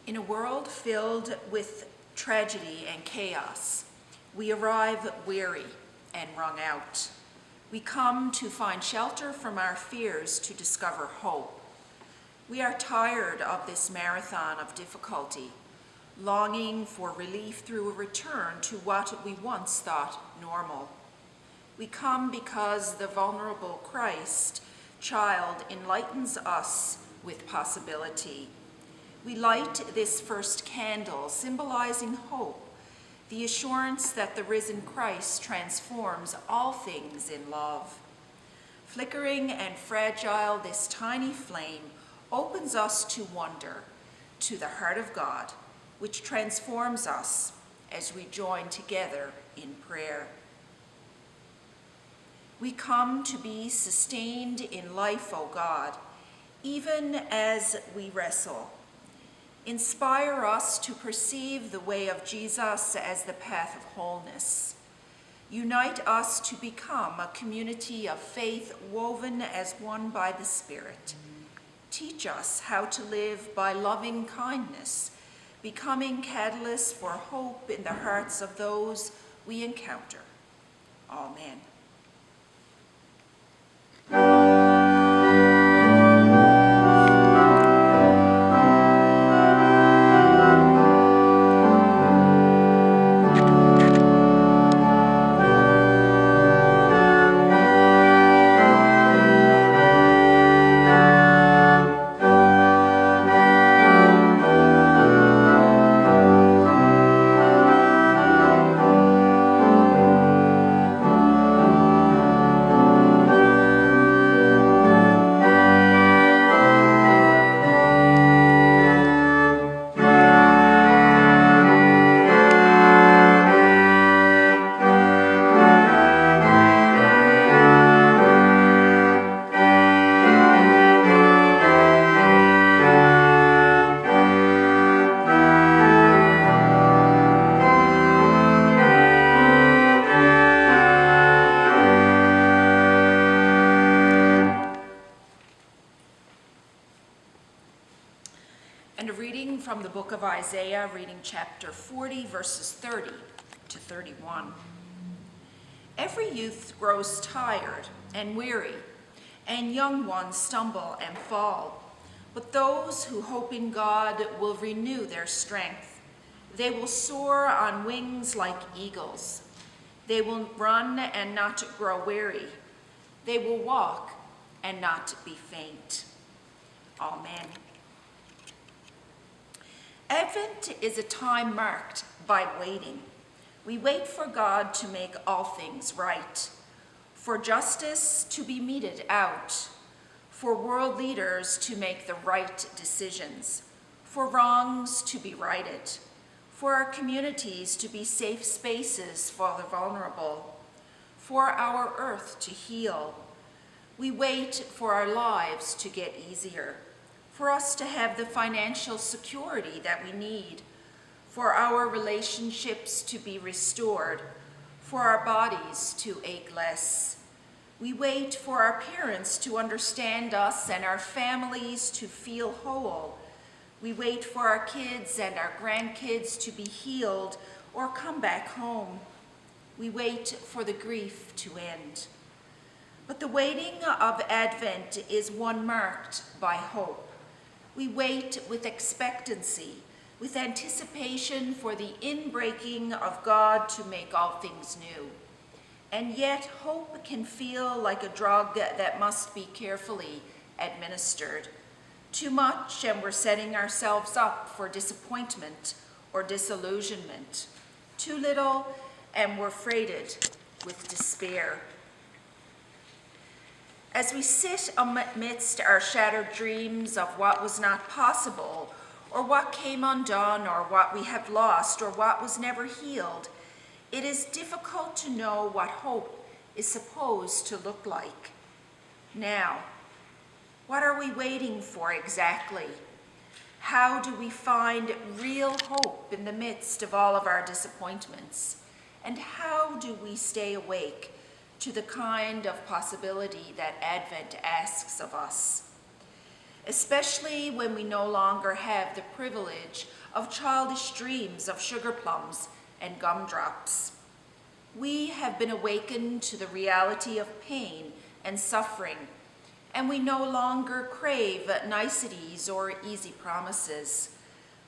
In a world filled with tragedy and chaos, we arrive weary and wrung out. We come to find shelter from our fears to discover hope. We are tired of this marathon of difficulty, longing for relief through a return to what we once thought normal. We come because the vulnerable Christ child enlightens us with possibility. We light this first candle, symbolizing hope, the assurance that the risen Christ transforms all things in love. Flickering and fragile, this tiny flame opens us to wonder, to the heart of God, which transforms us as we join together in prayer. We come to be sustained in life, O God, even as we wrestle. Inspire us to perceive the way of Jesus as the path of wholeness. Unite us to become a community of faith woven as one by the Spirit. Teach us how to live by loving kindness, becoming catalysts for hope in the hearts of those we encounter. Amen. And a reading from the book of Isaiah, reading chapter 40, verses 30 to 31. Every youth grows tired and weary, and young ones stumble and fall. But those who hope in God will renew their strength. They will soar on wings like eagles. They will run and not grow weary. They will walk and not be faint. Amen. Advent is a time marked by waiting. We wait for God to make all things right, for justice to be meted out, for world leaders to make the right decisions, for wrongs to be righted, for our communities to be safe spaces for the vulnerable, for our earth to heal. We wait for our lives to get easier, for us to have the financial security that we need, for our relationships to be restored, for our bodies to ache less. We wait for our parents to understand us and our families to feel whole. We wait for our kids and our grandkids to be healed or come back home. We wait for the grief to end. But the waiting of Advent is one marked by hope. We wait with expectancy, with anticipation for the inbreaking of God to make all things new. And yet hope can feel like a drug that must be carefully administered. Too much and we're setting ourselves up for disappointment or disillusionment. Too little and we're freighted with despair. As we sit amidst our shattered dreams of what was not possible, or what came undone, or what we have lost, or what was never healed, it is difficult to know what hope is supposed to look like. Now, what are we waiting for exactly? How do we find real hope in the midst of all of our disappointments? And how do we stay awake to the kind of possibility that Advent asks of us? especially when we no longer have the privilege of childish dreams of sugar plums and gumdrops. We have been awakened to the reality of pain and suffering, and we no longer crave niceties or easy promises.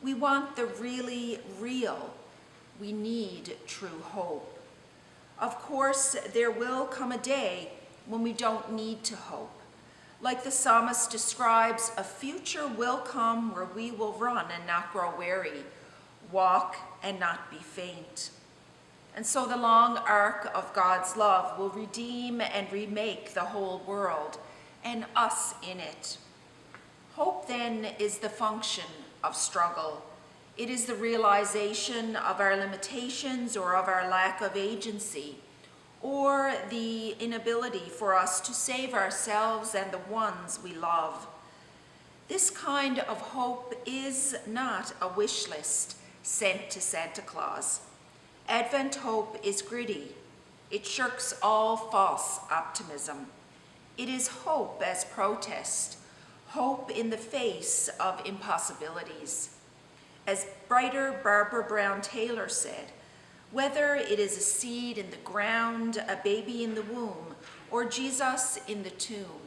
We want the really real. We need true hope. Of course, there will come a day when we don't need to hope. Like the psalmist describes, a future will come where we will run and not grow weary, walk and not be faint. And so the long arc of God's love will redeem and remake the whole world and us in it. Hope then is the function of struggle. It is the realization of our limitations or of our lack of agency, or the inability for us to save ourselves and the ones we love. This kind of hope is not a wish list sent to Santa Claus. Advent hope is gritty. It shirks all false optimism. It is hope as protest, hope in the face of impossibilities. As writer Barbara Brown Taylor said, whether it is a seed in the ground, a baby in the womb, or Jesus in the tomb,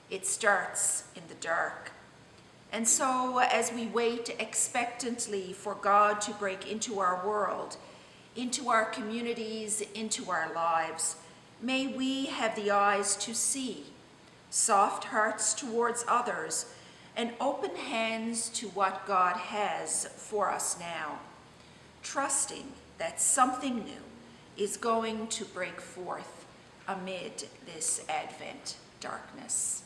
it starts in the dark. And so as we wait expectantly for God to break into our world, into our communities, into our lives, may we have the eyes to see, soft hearts towards others, and open hands to what God has for us now, trusting that something new is going to break forth amid this Advent darkness.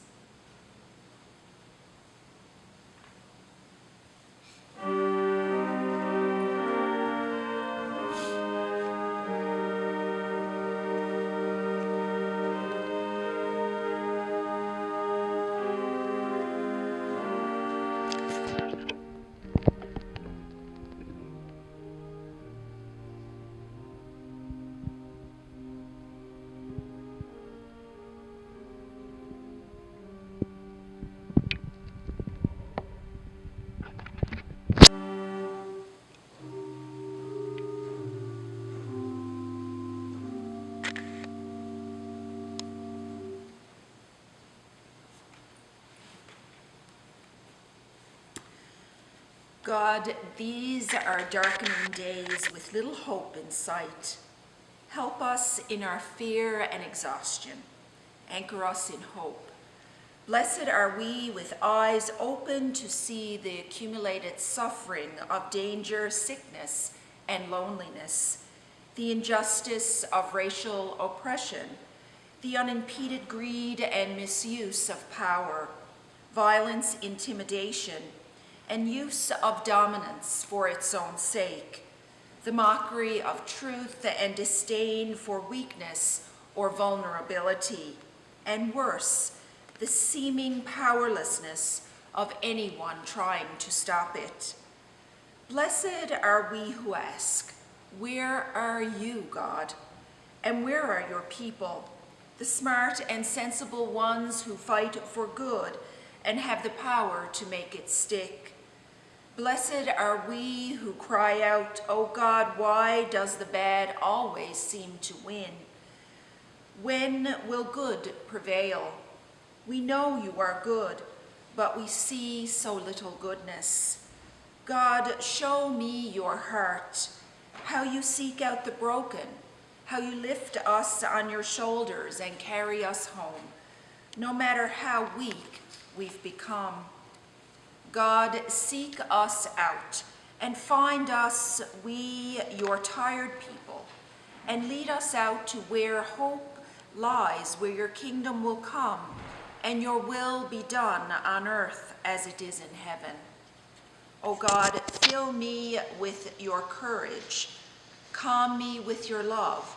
God, these are darkening days with little hope in sight. Help us in our fear and exhaustion. Anchor us in hope. Blessed are we with eyes open to see the accumulated suffering of danger, sickness, and loneliness, the injustice of racial oppression, the unimpeded greed and misuse of power, violence, intimidation, and use of dominance for its own sake, the mockery of truth and disdain for weakness or vulnerability, and worse, the seeming powerlessness of anyone trying to stop it. Blessed are we who ask, where are you, God? And where are your people, the smart and sensible ones who fight for good and have the power to make it stick? Blessed are we who cry out, "Oh God, why does the bad always seem to win? When will good prevail? We know you are good, but we see so little goodness. God, show me your heart, how you seek out the broken, how you lift us on your shoulders and carry us home, no matter how weak we've become. God, seek us out and find us, we, your tired people, and lead us out to where hope lies, where your kingdom will come and your will be done on earth as it is in heaven. O God, fill me with your courage, calm me with your love,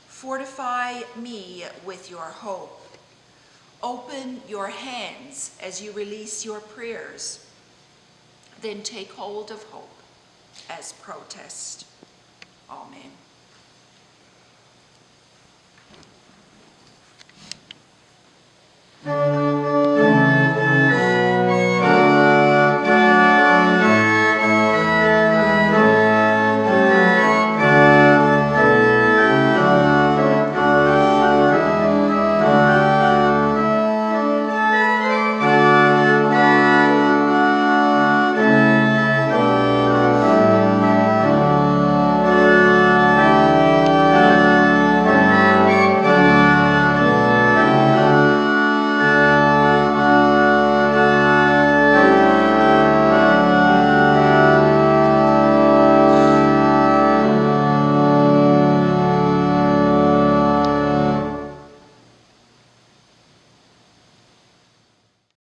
fortify me with your hope. Open your hands as you release your prayers. Then take hold of hope as protest. Amen.